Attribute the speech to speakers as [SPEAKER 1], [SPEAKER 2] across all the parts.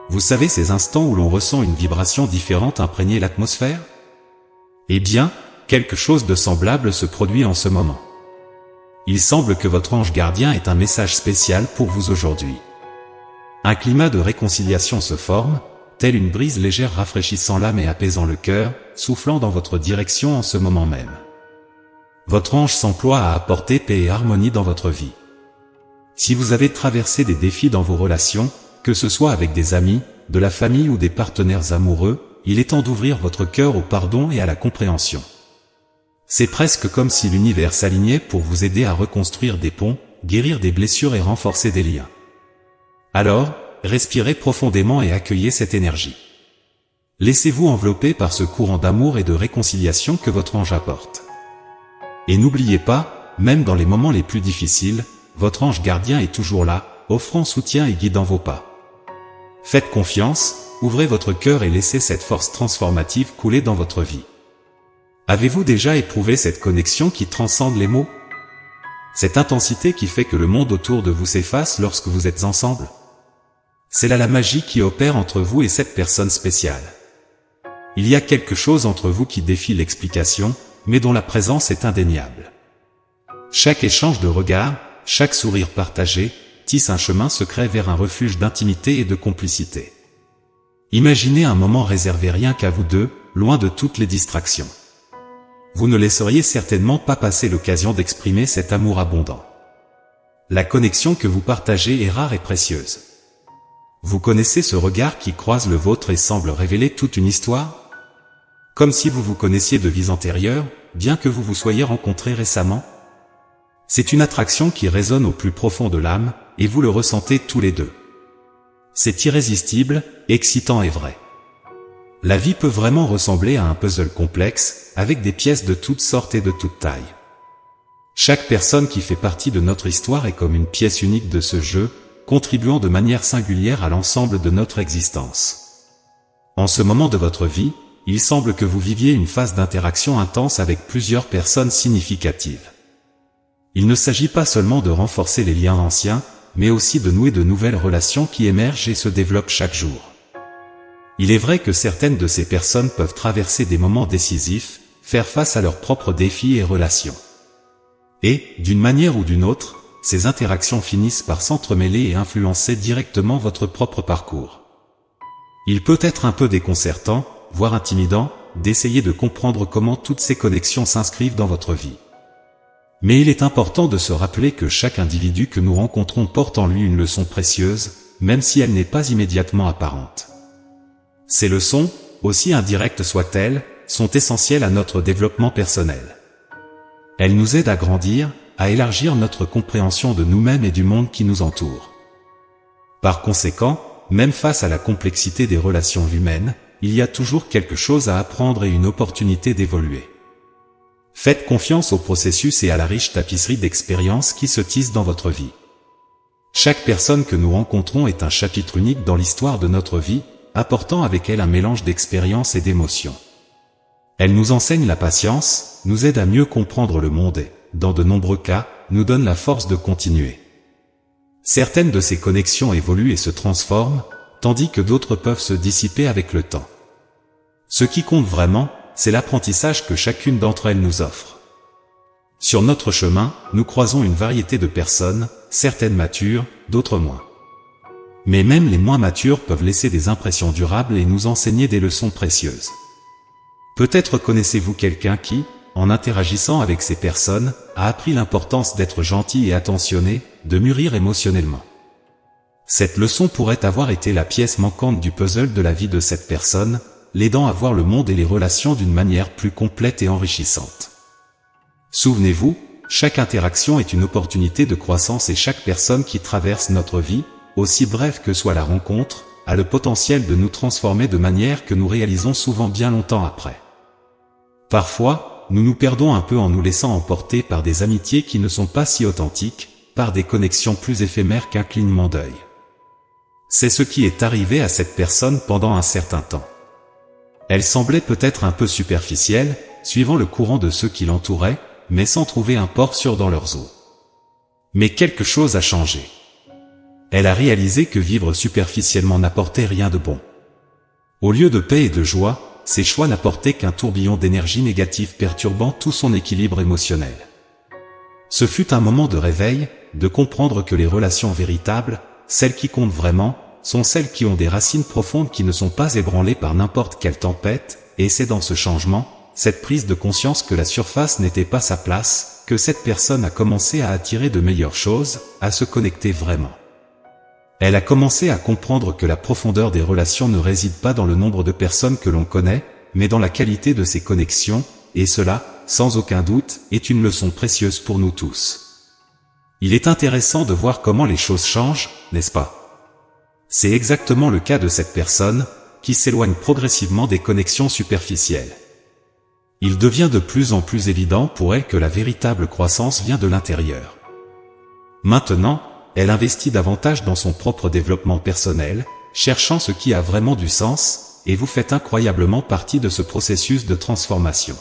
[SPEAKER 1] Vous savez ces instants où l'on ressent une vibration différente imprégner l'atmosphère? Eh bien, quelque chose de semblable se produit en ce moment. Il semble que votre ange gardien ait un message spécial pour vous aujourd'hui. Un climat de réconciliation se forme, telle une brise légère rafraîchissant l'âme et apaisant le cœur, soufflant dans votre direction en ce moment même. Votre ange s'emploie à apporter paix et harmonie dans votre vie. Si vous avez traversé des défis dans vos relations, que ce soit avec des amis, de la famille ou des partenaires amoureux, il est temps d'ouvrir votre cœur au pardon et à la compréhension. C'est presque comme si l'univers s'alignait pour vous aider à reconstruire des ponts, guérir des blessures et renforcer des liens. Alors, respirez profondément et accueillez cette énergie. Laissez-vous envelopper par ce courant d'amour et de réconciliation que votre ange apporte. Et n'oubliez pas, même dans les moments les plus difficiles, votre ange gardien est toujours là, offrant soutien et guidant vos pas. Faites confiance, ouvrez votre cœur et laissez cette force transformative couler dans votre vie. Avez-vous déjà éprouvé cette connexion qui transcende les mots? Cette intensité qui fait que le monde autour de vous s'efface lorsque vous êtes ensemble? C'est là la magie qui opère entre vous et cette personne spéciale. Il y a quelque chose entre vous qui défie l'explication, mais dont la présence est indéniable. Chaque échange de regards, chaque sourire partagé, tisse un chemin secret vers un refuge d'intimité et de complicité. Imaginez un moment réservé rien qu'à vous deux, loin de toutes les distractions. Vous ne laisseriez certainement pas passer l'occasion d'exprimer cet amour abondant. La connexion que vous partagez est rare et précieuse. Vous connaissez ce regard qui croise le vôtre et semble révéler toute une histoire? Comme si vous vous connaissiez de vies antérieures, bien que vous vous soyez rencontrés récemment? C'est une attraction qui résonne au plus profond de l'âme, et vous le ressentez tous les deux. C'est irrésistible, excitant et vrai. La vie peut vraiment ressembler à un puzzle complexe, avec des pièces de toutes sortes et de toutes tailles. Chaque personne qui fait partie de notre histoire est comme une pièce unique de ce jeu, contribuant de manière singulière à l'ensemble de notre existence. En ce moment de votre vie, il semble que vous viviez une phase d'interaction intense avec plusieurs personnes significatives. Il ne s'agit pas seulement de renforcer les liens anciens, mais aussi de nouer de nouvelles relations qui émergent et se développent chaque jour. Il est vrai que certaines de ces personnes peuvent traverser des moments décisifs, faire face à leurs propres défis et relations. Et, d'une manière ou d'une autre, ces interactions finissent par s'entremêler et influencer directement votre propre parcours. Il peut être un peu déconcertant, voire intimidant, d'essayer de comprendre comment toutes ces connexions s'inscrivent dans votre vie. Mais il est important de se rappeler que chaque individu que nous rencontrons porte en lui une leçon précieuse, même si elle n'est pas immédiatement apparente. Ces leçons, aussi indirectes soient-elles, sont essentielles à notre développement personnel. Elles nous aident à grandir, à élargir notre compréhension de nous-mêmes et du monde qui nous entoure. Par conséquent, même face à la complexité des relations humaines, il y a toujours quelque chose à apprendre et une opportunité d'évoluer. Faites confiance au processus et à la riche tapisserie d'expériences qui se tissent dans votre vie. Chaque personne que nous rencontrons est un chapitre unique dans l'histoire de notre vie, apportant avec elle un mélange d'expériences et d'émotions. Elle nous enseigne la patience, nous aide à mieux comprendre le monde et, dans de nombreux cas, nous donne la force de continuer. Certaines de ces connexions évoluent et se transforment, tandis que d'autres peuvent se dissiper avec le temps. Ce qui compte vraiment, c'est l'apprentissage que chacune d'entre elles nous offre. Sur notre chemin, nous croisons une variété de personnes, certaines matures, d'autres moins. Mais même les moins matures peuvent laisser des impressions durables et nous enseigner des leçons précieuses. Peut-être connaissez-vous quelqu'un qui, en interagissant avec ces personnes, a appris l'importance d'être gentil et attentionné, de mûrir émotionnellement. Cette leçon pourrait avoir été la pièce manquante du puzzle de la vie de cette personne, l'aidant à voir le monde et les relations d'une manière plus complète et enrichissante. Souvenez-vous, chaque interaction est une opportunité de croissance et chaque personne qui traverse notre vie, aussi brève que soit la rencontre, a le potentiel de nous transformer de manière que nous réalisons souvent bien longtemps après. Parfois, nous nous perdons un peu en nous laissant emporter par des amitiés qui ne sont pas si authentiques, par des connexions plus éphémères qu'un clignement d'œil. C'est ce qui est arrivé à cette personne pendant un certain temps. Elle semblait peut-être un peu superficielle, suivant le courant de ceux qui l'entouraient, mais sans trouver un port sûr dans leurs eaux. Mais quelque chose a changé. Elle a réalisé que vivre superficiellement n'apportait rien de bon. Au lieu de paix et de joie, ses choix n'apportaient qu'un tourbillon d'énergie négative perturbant tout son équilibre émotionnel. Ce fut un moment de réveil, de comprendre que les relations véritables, celles qui comptent vraiment, sont celles qui ont des racines profondes qui ne sont pas ébranlées par n'importe quelle tempête, et c'est dans ce changement, cette prise de conscience que la surface n'était pas sa place, que cette personne a commencé à attirer de meilleures choses, à se connecter vraiment. Elle a commencé à comprendre que la profondeur des relations ne réside pas dans le nombre de personnes que l'on connaît, mais dans la qualité de ces connexions, et cela, sans aucun doute, est une leçon précieuse pour nous tous. Il est intéressant de voir comment les choses changent, n'est-ce pas? C'est exactement le cas de cette personne, qui s'éloigne progressivement des connexions superficielles. Il devient de plus en plus évident pour elle que la véritable croissance vient de l'intérieur. Maintenant, elle investit davantage dans son propre développement personnel, cherchant ce qui a vraiment du sens, et vous faites incroyablement partie de ce processus de transformation.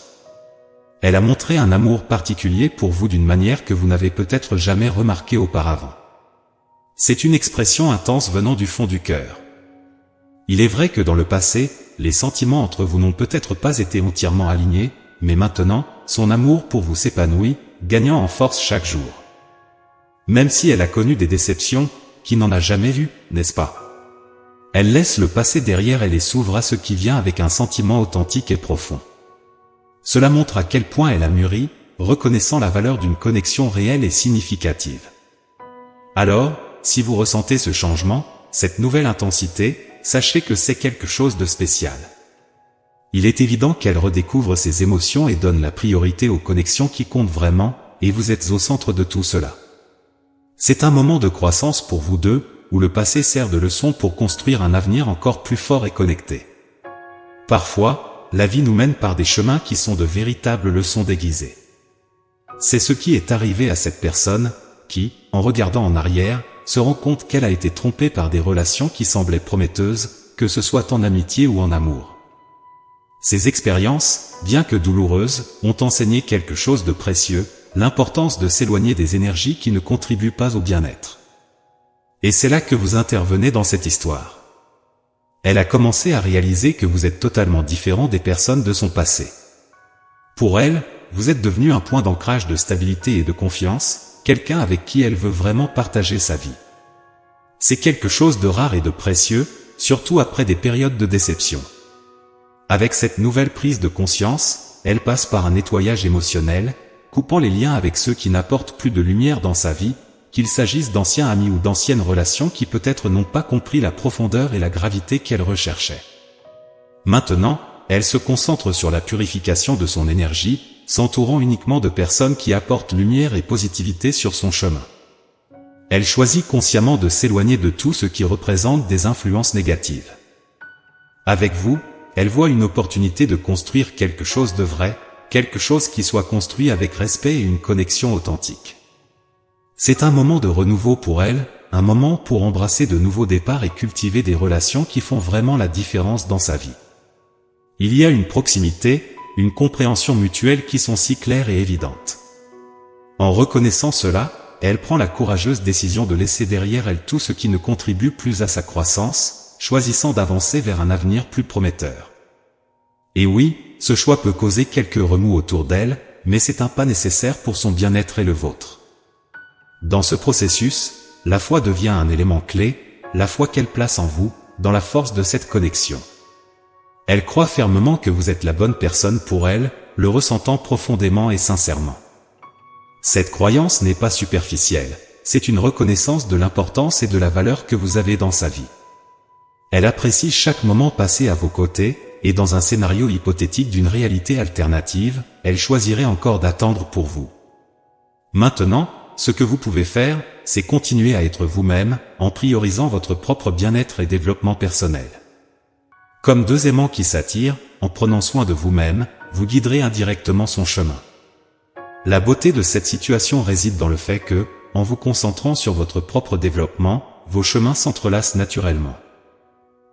[SPEAKER 1] Elle a montré un amour particulier pour vous d'une manière que vous n'avez peut-être jamais remarqué auparavant. C'est une expression intense venant du fond du cœur. Il est vrai que dans le passé, les sentiments entre vous n'ont peut-être pas été entièrement alignés, mais maintenant, son amour pour vous s'épanouit, gagnant en force chaque jour. Même si elle a connu des déceptions, qui n'en a jamais vu, n'est-ce pas? Elle laisse le passé derrière elle et s'ouvre à ce qui vient avec un sentiment authentique et profond. Cela montre à quel point elle a mûri, reconnaissant la valeur d'une connexion réelle et significative. Alors, si vous ressentez ce changement, cette nouvelle intensité, sachez que c'est quelque chose de spécial. Il est évident qu'elle redécouvre ses émotions et donne la priorité aux connexions qui comptent vraiment, et vous êtes au centre de tout cela. C'est un moment de croissance pour vous deux, où le passé sert de leçon pour construire un avenir encore plus fort et connecté. Parfois, la vie nous mène par des chemins qui sont de véritables leçons déguisées. C'est ce qui est arrivé à cette personne, qui, en regardant en arrière, se rend compte qu'elle a été trompée par des relations qui semblaient prometteuses, que ce soit en amitié ou en amour. Ces expériences, bien que douloureuses, ont enseigné quelque chose de précieux, l'importance de s'éloigner des énergies qui ne contribuent pas au bien-être. Et c'est là que vous intervenez dans cette histoire. Elle a commencé à réaliser que vous êtes totalement différent des personnes de son passé. Pour elle, vous êtes devenu un point d'ancrage de stabilité et de confiance, quelqu'un avec qui elle veut vraiment partager sa vie. C'est quelque chose de rare et de précieux, surtout après des périodes de déception. Avec cette nouvelle prise de conscience, elle passe par un nettoyage émotionnel, coupant les liens avec ceux qui n'apportent plus de lumière dans sa vie, qu'il s'agisse d'anciens amis ou d'anciennes relations qui peut-être n'ont pas compris la profondeur et la gravité qu'elle recherchait. Maintenant, elle se concentre sur la purification de son énergie, s'entourant uniquement de personnes qui apportent lumière et positivité sur son chemin. Elle choisit consciemment de s'éloigner de tout ce qui représente des influences négatives. Avec vous, elle voit une opportunité de construire quelque chose de vrai, quelque chose qui soit construit avec respect et une connexion authentique. C'est un moment de renouveau pour elle, un moment pour embrasser de nouveaux départs et cultiver des relations qui font vraiment la différence dans sa vie. Il y a une proximité, une compréhension mutuelle qui sont si claires et évidentes. En reconnaissant cela, elle prend la courageuse décision de laisser derrière elle tout ce qui ne contribue plus à sa croissance, choisissant d'avancer vers un avenir plus prometteur. Et oui, ce choix peut causer quelques remous autour d'elle, mais c'est un pas nécessaire pour son bien-être et le vôtre. Dans ce processus, la foi devient un élément clé, la foi qu'elle place en vous, dans la force de cette connexion. Elle croit fermement que vous êtes la bonne personne pour elle, le ressentant profondément et sincèrement. Cette croyance n'est pas superficielle, c'est une reconnaissance de l'importance et de la valeur que vous avez dans sa vie. Elle apprécie chaque moment passé à vos côtés, et dans un scénario hypothétique d'une réalité alternative, elle choisirait encore d'attendre pour vous. Maintenant, ce que vous pouvez faire, c'est continuer à être vous-même, en priorisant votre propre bien-être et développement personnel. Comme deux aimants qui s'attirent, en prenant soin de vous-même, vous guiderez indirectement son chemin. La beauté de cette situation réside dans le fait que, en vous concentrant sur votre propre développement, vos chemins s'entrelacent naturellement.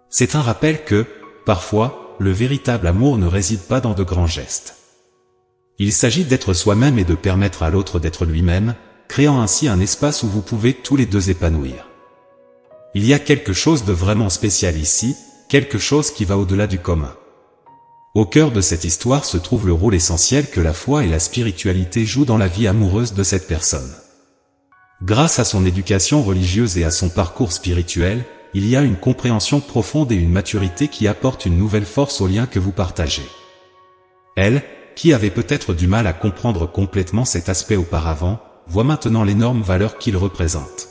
[SPEAKER 1] C'est un rappel que, parfois, le véritable amour ne réside pas dans de grands gestes. Il s'agit d'être soi-même et de permettre à l'autre d'être lui-même, créant ainsi un espace où vous pouvez tous les deux épanouir. Il y a quelque chose de vraiment spécial ici, quelque chose qui va au-delà du commun. Au cœur de cette histoire se trouve le rôle essentiel que la foi et la spiritualité jouent dans la vie amoureuse de cette personne. Grâce à son éducation religieuse et à son parcours spirituel, il y a une compréhension profonde et une maturité qui apportent une nouvelle force au lien que vous partagez. Elle, qui avait peut-être du mal à comprendre complètement cet aspect auparavant, voit maintenant l'énorme valeur qu'il représente.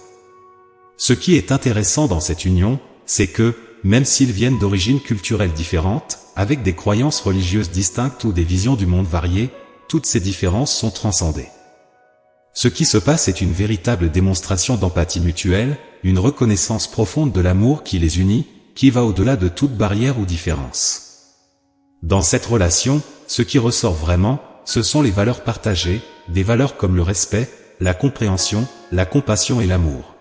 [SPEAKER 1] Ce qui est intéressant dans cette union, c'est que, même s'ils viennent d'origines culturelles différentes, avec des croyances religieuses distinctes ou des visions du monde variées, toutes ces différences sont transcendées. Ce qui se passe est une véritable démonstration d'empathie mutuelle, une reconnaissance profonde de l'amour qui les unit, qui va au-delà de toute barrière ou différence. Dans cette relation, ce qui ressort vraiment, ce sont les valeurs partagées, des valeurs comme le respect, la compréhension, la compassion et l'amour.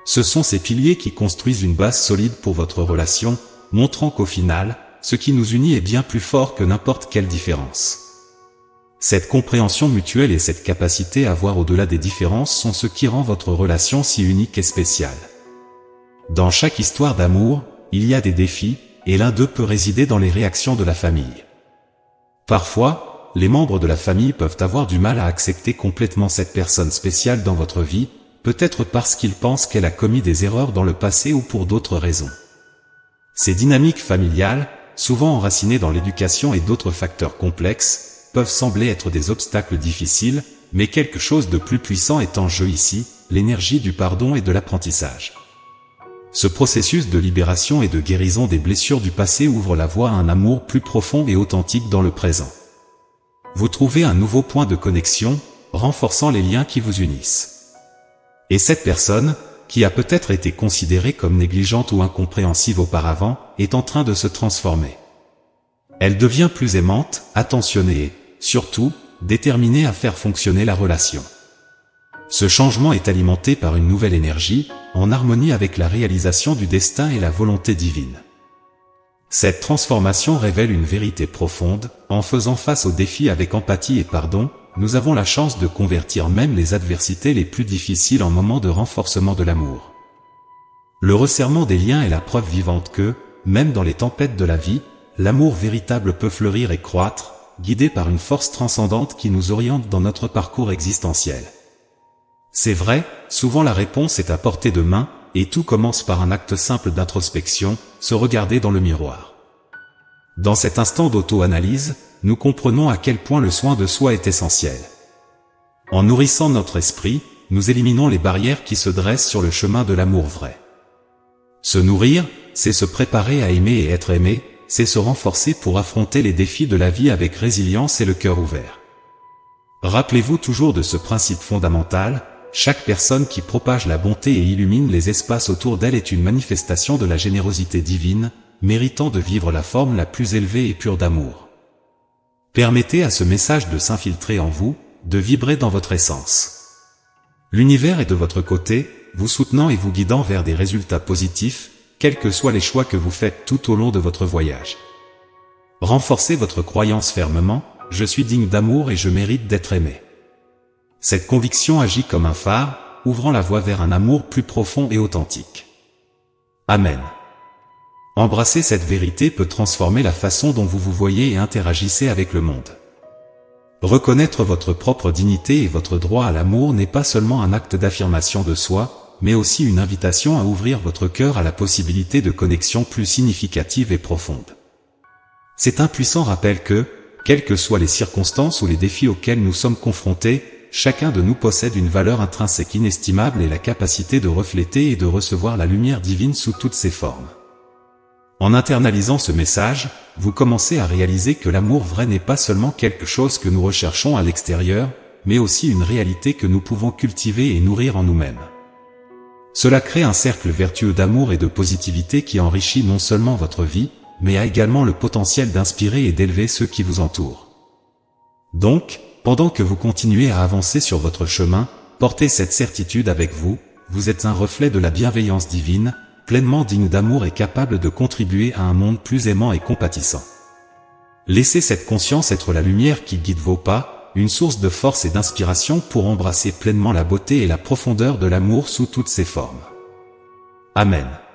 [SPEAKER 1] Ce sont ces piliers qui construisent une base solide pour votre relation, montrant qu'au final, ce qui nous unit est bien plus fort que n'importe quelle différence. Cette compréhension mutuelle et cette capacité à voir au-delà des différences sont ce qui rend votre relation si unique et spéciale. Dans chaque histoire d'amour, il y a des défis, et l'un d'eux peut résider dans les réactions de la famille. Parfois, les membres de la famille peuvent avoir du mal à accepter complètement cette personne spéciale dans votre vie, peut-être parce qu'ils pensent qu'elle a commis des erreurs dans le passé ou pour d'autres raisons. Ces dynamiques familiales, souvent enracinées dans l'éducation et d'autres facteurs complexes, peuvent sembler être des obstacles difficiles, mais quelque chose de plus puissant est en jeu ici, l'énergie du pardon et de l'apprentissage. Ce processus de libération et de guérison des blessures du passé ouvre la voie à un amour plus profond et authentique dans le présent. Vous trouvez un nouveau point de connexion, renforçant les liens qui vous unissent. Et cette personne, qui a peut-être été considérée comme négligente ou incompréhensive auparavant, est en train de se transformer. Elle devient plus aimante, attentionnée et, surtout, déterminée à faire fonctionner la relation. Ce changement est alimenté par une nouvelle énergie, en harmonie avec la réalisation du destin et la volonté divine. Cette transformation révèle une vérité profonde, en faisant face aux défis avec empathie et pardon, nous avons la chance de convertir même les adversités les plus difficiles en moments de renforcement de l'amour. Le resserrement des liens est la preuve vivante que, même dans les tempêtes de la vie, l'amour véritable peut fleurir et croître, guidé par une force transcendante qui nous oriente dans notre parcours existentiel. C'est vrai, souvent la réponse est à portée de main, et tout commence par un acte simple d'introspection, se regarder dans le miroir. Dans cet instant d'auto-analyse, nous comprenons à quel point le soin de soi est essentiel. En nourrissant notre esprit, nous éliminons les barrières qui se dressent sur le chemin de l'amour vrai. Se nourrir, c'est se préparer à aimer et être aimé, c'est se renforcer pour affronter les défis de la vie avec résilience et le cœur ouvert. Rappelez-vous toujours de ce principe fondamental, chaque personne qui propage la bonté et illumine les espaces autour d'elle est une manifestation de la générosité divine, méritant de vivre la forme la plus élevée et pure d'amour. Permettez à ce message de s'infiltrer en vous, de vibrer dans votre essence. L'univers est de votre côté, vous soutenant et vous guidant vers des résultats positifs, quels que soient les choix que vous faites tout au long de votre voyage. Renforcez votre croyance fermement, je suis digne d'amour et je mérite d'être aimé. Cette conviction agit comme un phare, ouvrant la voie vers un amour plus profond et authentique. Amen. Embrasser cette vérité peut transformer la façon dont vous vous voyez et interagissez avec le monde. Reconnaître votre propre dignité et votre droit à l'amour n'est pas seulement un acte d'affirmation de soi, mais aussi une invitation à ouvrir votre cœur à la possibilité de connexions plus significatives et profondes. C'est un puissant rappel que, quelles que soient les circonstances ou les défis auxquels nous sommes confrontés, chacun de nous possède une valeur intrinsèque inestimable et la capacité de refléter et de recevoir la lumière divine sous toutes ses formes. En internalisant ce message, vous commencez à réaliser que l'amour vrai n'est pas seulement quelque chose que nous recherchons à l'extérieur, mais aussi une réalité que nous pouvons cultiver et nourrir en nous-mêmes. Cela crée un cercle vertueux d'amour et de positivité qui enrichit non seulement votre vie, mais a également le potentiel d'inspirer et d'élever ceux qui vous entourent. Donc, pendant que vous continuez à avancer sur votre chemin, portez cette certitude avec vous, vous êtes un reflet de la bienveillance divine, pleinement digne d'amour et capable de contribuer à un monde plus aimant et compatissant. Laissez cette conscience être la lumière qui guide vos pas, une source de force et d'inspiration pour embrasser pleinement la beauté et la profondeur de l'amour sous toutes ses formes. Amen.